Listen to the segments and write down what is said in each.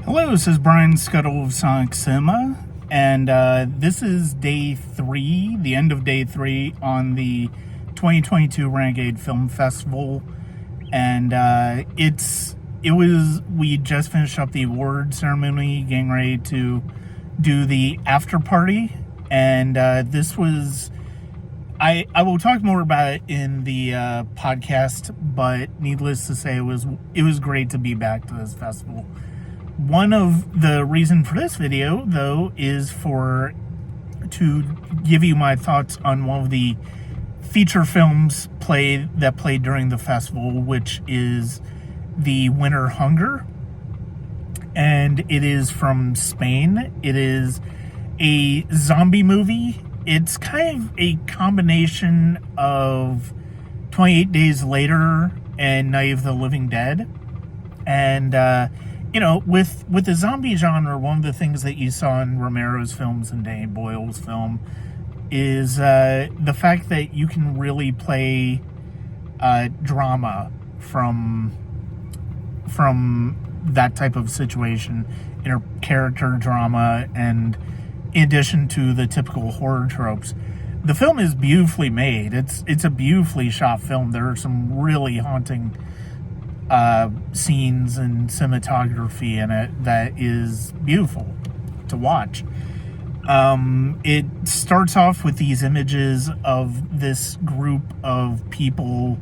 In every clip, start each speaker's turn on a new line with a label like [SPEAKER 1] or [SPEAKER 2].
[SPEAKER 1] Hello, this is Brian Scuttle of Sonic Cinema, and this is day 3, the end of day 3 on the 2022 Renegade Film Festival, and we just finished up the award ceremony, getting ready to do the after party, and this was, I will talk more about it in the podcast, but needless to say, it was great to be back to this festival. One of the reason for this video, though, is to give you my thoughts on one of the feature films that played during the festival, which is The Winter Hunger, and it is from Spain. It is a zombie movie. It's kind of a combination of 28 Days Later and Night of the Living Dead, and with the zombie genre, one of the things that you saw in Romero's films and Danny Boyle's film is the fact that you can really play drama from that type of situation, character drama, and in addition to the typical horror tropes. The film is beautifully made. It's a beautifully shot film. There are some really haunting scenes and cinematography in it that is beautiful to watch. It starts off with these images of this group of people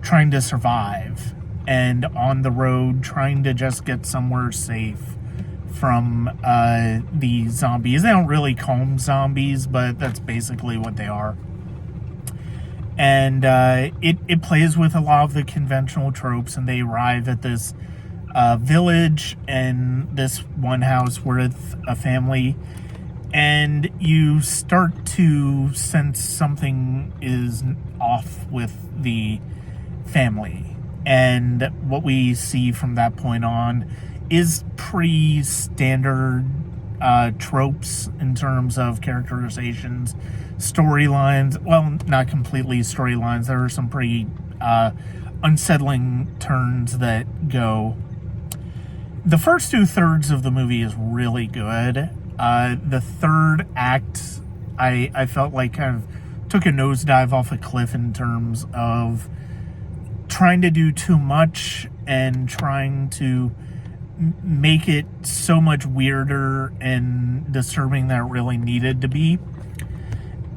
[SPEAKER 1] trying to survive and on the road trying to just get somewhere safe from the zombies. They don't really call them zombies, but that's basically what they are. And it plays with a lot of the conventional tropes, and they arrive at this village and this one house with a family, and you start to sense something is off with the family. And what we see from that point on is pretty standard tropes in terms of characterizations, storylines. Well, not completely storylines. There are some pretty unsettling turns that go. The first 2/3 of the movie is really good. The third act, I felt like kind of took a nosedive off a cliff in terms of trying to do too much and trying to make it so much weirder and disturbing than it really needed to be.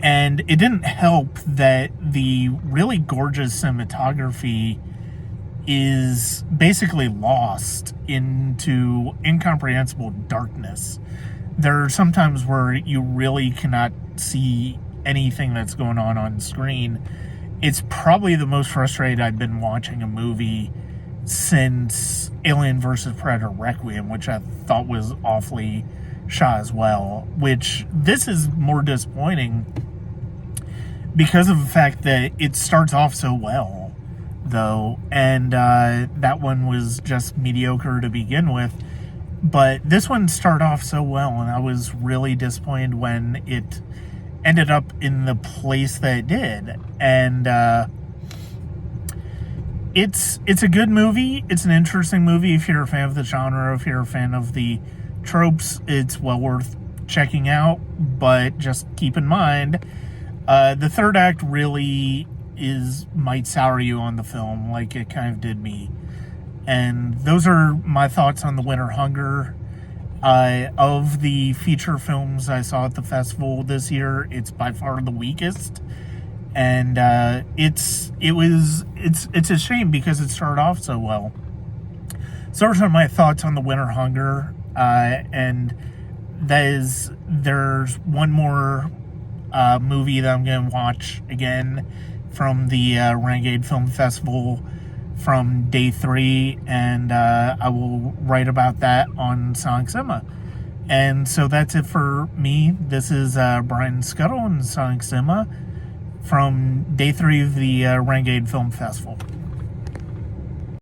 [SPEAKER 1] And it didn't help that the really gorgeous cinematography is basically lost into incomprehensible darkness. There are some times where you really cannot see anything that's going on screen. It's probably the most frustrated I've been watching a movie since Alien vs. Predator Requiem, which I thought was awfully shot as well, which this is more disappointing because of the fact that it starts off so well, though, and that one was just mediocre to begin with, but this one started off so well, and I was really disappointed when it ended up in the place that it did. And it's a good movie. It's an interesting movie if you're a fan of the genre. If you're a fan of the tropes, it's well worth checking out, but just keep in mind the third act really might sour you on the film like it kind of did me. And those are my thoughts on The Winter Hunger. Of the feature films I saw at the festival this year, it's by far the weakest, and it's a shame because it started off so well. So those are my thoughts on The Winter Hunger, and there's one more movie that I'm going to watch again from the Renegade Film Festival from day 3, and I will write about that on Sonic Cinema. And so that's it for me. This is Brian Scuttle on Sonic Cinema from day 3 of the Renegade Film Festival.